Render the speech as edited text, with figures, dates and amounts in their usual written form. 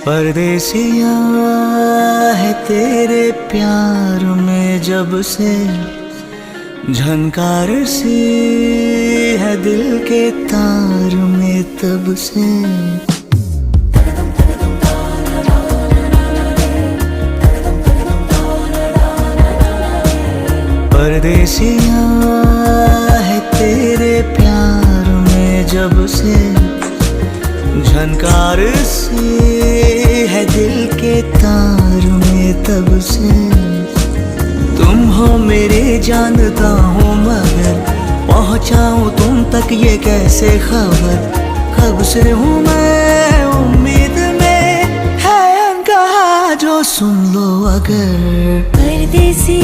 परदेसिया है तेरे प्यार में जब से, झनकार सी है दिल के तार में तब से। परदेसिया है तेरे प्यार में जब से, झनकार सी है दिल के तार में तब से। तुम हो मेरे जानता हूँ मगर पहुँचाऊँ तुम तक ये कैसे खबर। कब से हूँ मैं उम्मीद में, है अनकहा जो सुन लो अगर। परदेसी